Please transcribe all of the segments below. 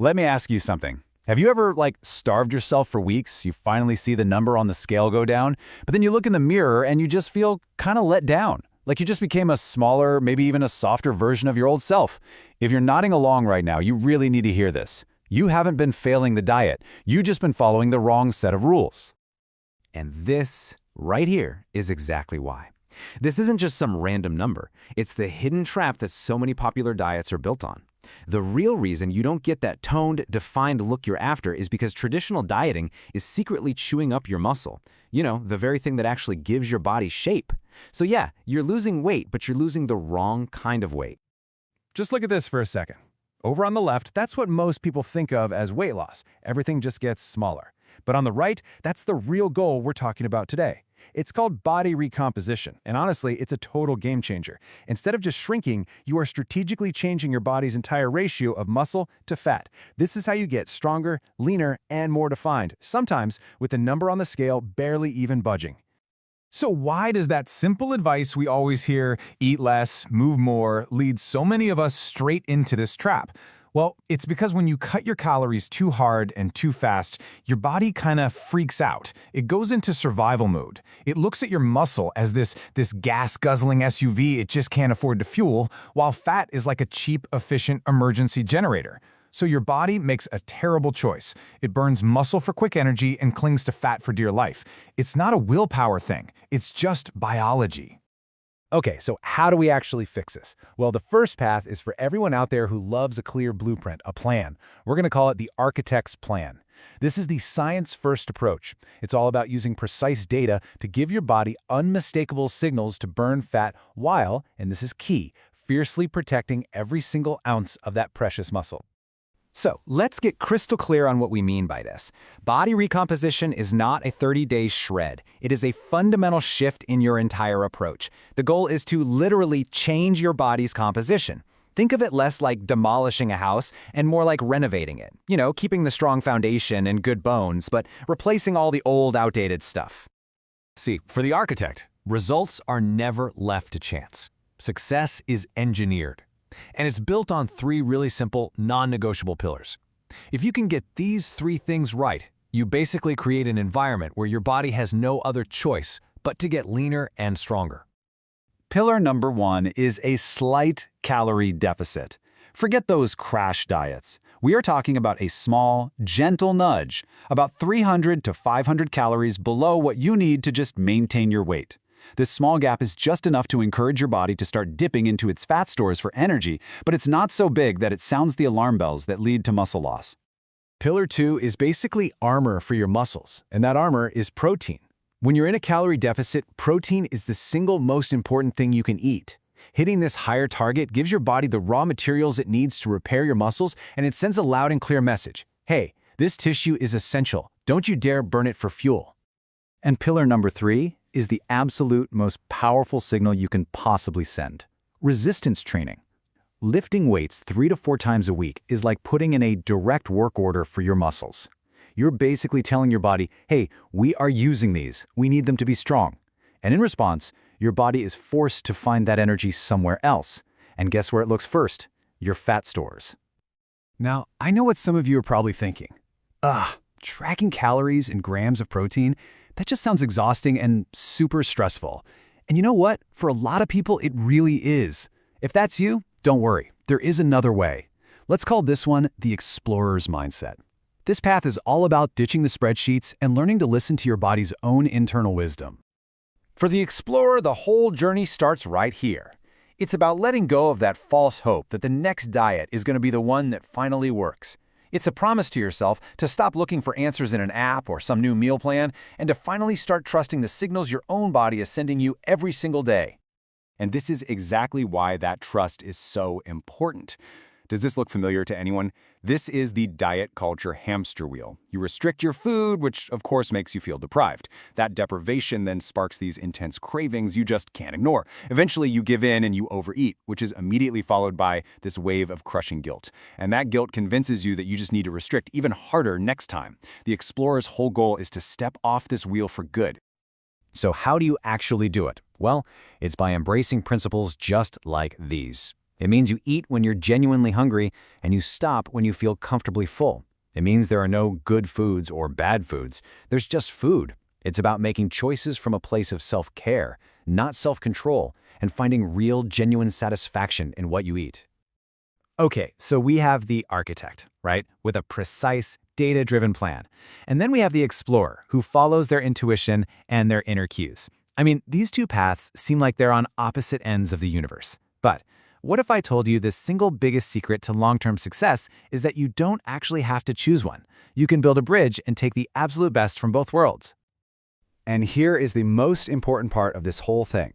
Let me ask you something. Have you ever, starved yourself for weeks? You finally see the number on the scale go down, but then you look in the mirror and you just feel kind of let down. Like you just became a smaller, maybe even a softer version of your old self. If you're nodding along right now, you really need to hear this. You haven't been failing the diet. You've just been following the wrong set of rules. And this, right here, is exactly why. This isn't just some random number. It's the hidden trap that so many popular diets are built on. The real reason you don't get that toned, defined look you're after is because traditional dieting is secretly chewing up your muscle. You know, the very thing that actually gives your body shape. So yeah, you're losing weight, but you're losing the wrong kind of weight. Just look at this for a second. Over on the left, that's what most people think of as weight loss. Everything just gets smaller. But on the right, that's the real goal we're talking about today. It's called body recomposition, and honestly, it's a total game changer. Instead of just shrinking, you are strategically changing your body's entire ratio of muscle to fat. This is how you get stronger, leaner, and more defined, sometimes with the number on the scale barely even budging. So why does that simple advice we always hear, eat less, move more, lead so many of us straight into this trap? Well, it's because when you cut your calories too hard and too fast, your body kind of freaks out. It goes into survival mode. It looks at your muscle as this gas-guzzling SUV it just can't afford to fuel, while fat is like a cheap, efficient emergency generator. So your body makes a terrible choice. It burns muscle for quick energy and clings to fat for dear life. It's not a willpower thing. It's just biology. Okay, so how do we actually fix this? Well, the first path is for everyone out there who loves a clear blueprint, a plan. We're going to call it the architect's plan. This is the science-first approach. It's all about using precise data to give your body unmistakable signals to burn fat while, and this is key, fiercely protecting every single ounce of that precious muscle. So let's get crystal clear on what we mean by this. Body recomposition is not a 30-day shred. It is a fundamental shift in your entire approach. The goal is to literally change your body's composition. Think of it less like demolishing a house and more like renovating it. You know, keeping the strong foundation and good bones, but replacing all the old, outdated stuff. See, for the architect, results are never left to chance. Success is engineered. And it's built on three really simple, non-negotiable pillars. If you can get these three things right, you basically create an environment where your body has no other choice but to get leaner and stronger. Pillar number 1 is a slight calorie deficit. Forget those crash diets. We are talking about a small, gentle nudge, about 300 to 500 calories below what you need to just maintain your weight. This small gap is just enough to encourage your body to start dipping into its fat stores for energy, but it's not so big that it sounds the alarm bells that lead to muscle loss. Pillar 2 is basically armor for your muscles, and that armor is protein. When you're in a calorie deficit, protein is the single most important thing you can eat. Hitting this higher target gives your body the raw materials it needs to repair your muscles, and it sends a loud and clear message. Hey, this tissue is essential. Don't you dare burn it for fuel. And pillar number 3 is the absolute most powerful signal you can possibly send: resistance training. Lifting weights 3 to 4 times a week is like putting in a direct work order for your muscles. You're basically telling your body, hey, we are using these, we need them to be strong. And in response, your body is forced to find that energy somewhere else. And guess where it looks first? Your fat stores. Now, I know what some of you are probably thinking. Tracking calories and grams of protein, that just sounds exhausting and super stressful. And you know what? For a lot of people, it really is. If that's you, don't worry. There is another way. Let's call this one the explorer's mindset. This path is all about ditching the spreadsheets and learning to listen to your body's own internal wisdom. For the explorer, the whole journey starts right here. It's about letting go of that false hope that the next diet is going to be the one that finally works. It's a promise to yourself to stop looking for answers in an app or some new meal plan and to finally start trusting the signals your own body is sending you every single day. And this is exactly why that trust is so important. Does this look familiar to anyone? This is the diet culture hamster wheel. You restrict your food, which of course makes you feel deprived. That deprivation then sparks these intense cravings you just can't ignore. Eventually you give in and you overeat, which is immediately followed by this wave of crushing guilt. And that guilt convinces you that you just need to restrict even harder next time. The explorer's whole goal is to step off this wheel for good. So how do you actually do it? Well, it's by embracing principles just like these. It means you eat when you're genuinely hungry and you stop when you feel comfortably full. It means there are no good foods or bad foods. There's just food. It's about making choices from a place of self-care, not self-control, and finding real, genuine satisfaction in what you eat. Okay, so we have the architect, right, with a precise, data-driven plan. And then we have the explorer, who follows their intuition and their inner cues. I mean, these two paths seem like they're on opposite ends of the universe. But what if I told you the single biggest secret to long-term success is that you don't actually have to choose one? You can build a bridge and take the absolute best from both worlds. And here is the most important part of this whole thing.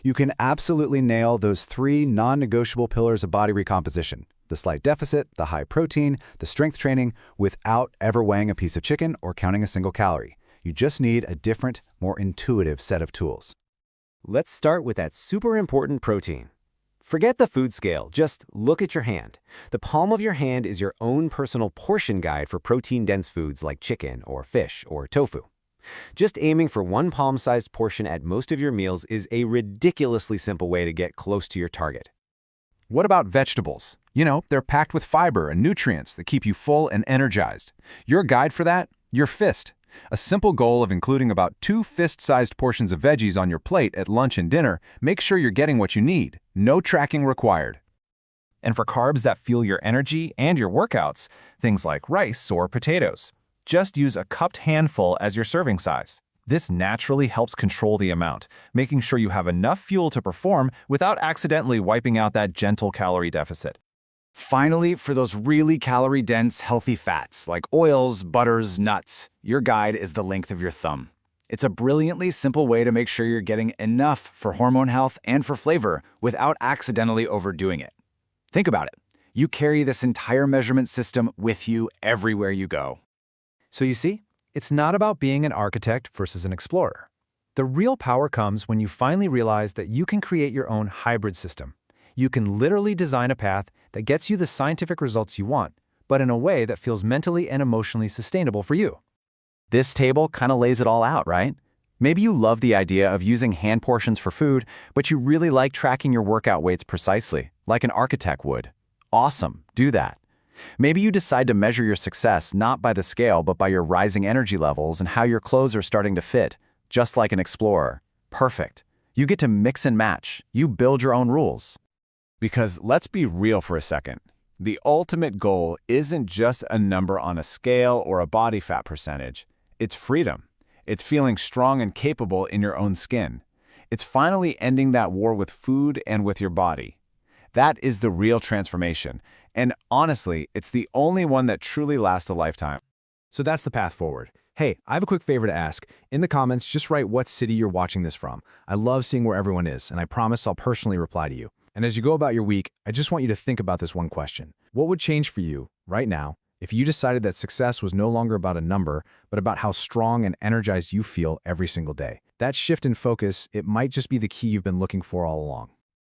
You can absolutely nail those 3 non-negotiable pillars of body recomposition: the slight deficit, the high protein, the strength training, without ever weighing a piece of chicken or counting a single calorie. You just need a different, more intuitive set of tools. Let's start with that super important protein. Forget the food scale, just look at your hand. The palm of your hand is your own personal portion guide for protein-dense foods like chicken or fish or tofu. Just aiming for 1 palm-sized portion at most of your meals is a ridiculously simple way to get close to your target. What about vegetables? You know, they're packed with fiber and nutrients that keep you full and energized. Your guide for that? Your fist. A simple goal of including about 2 fist-sized portions of veggies on your plate at lunch and dinner makes sure you're getting what you need. No tracking required. And for carbs that fuel your energy and your workouts, things like rice or potatoes, just use a cupped handful as your serving size. This naturally helps control the amount, making sure you have enough fuel to perform without accidentally wiping out that gentle calorie deficit. Finally, for those really calorie-dense, healthy fats like oils, butters, nuts, your guide is the length of your thumb. It's a brilliantly simple way to make sure you're getting enough for hormone health and for flavor without accidentally overdoing it. Think about it. You carry this entire measurement system with you everywhere you go. So you see, it's not about being an architect versus an explorer. The real power comes when you finally realize that you can create your own hybrid system. You can literally design a path that gets you the scientific results you want, but in a way that feels mentally and emotionally sustainable for you. This table kind of lays it all out, right? Maybe you love the idea of using hand portions for food, but you really like tracking your workout weights precisely, like an architect would. Awesome, do that. Maybe you decide to measure your success not by the scale, but by your rising energy levels and how your clothes are starting to fit, just like an explorer. Perfect. You get to mix and match. You build your own rules. Because let's be real for a second. The ultimate goal isn't just a number on a scale or a body fat percentage. It's freedom. It's feeling strong and capable in your own skin. It's finally ending that war with food and with your body. That is the real transformation. And honestly, it's the only one that truly lasts a lifetime. So that's the path forward. Hey, I have a quick favor to ask. In the comments, just write what city you're watching this from. I love seeing where everyone is, and I promise I'll personally reply to you. And as you go about your week, I just want you to think about this one question. What would change for you, right now, if you decided that success was no longer about a number, but about how strong and energized you feel every single day? That shift in focus, it might just be the key you've been looking for all along.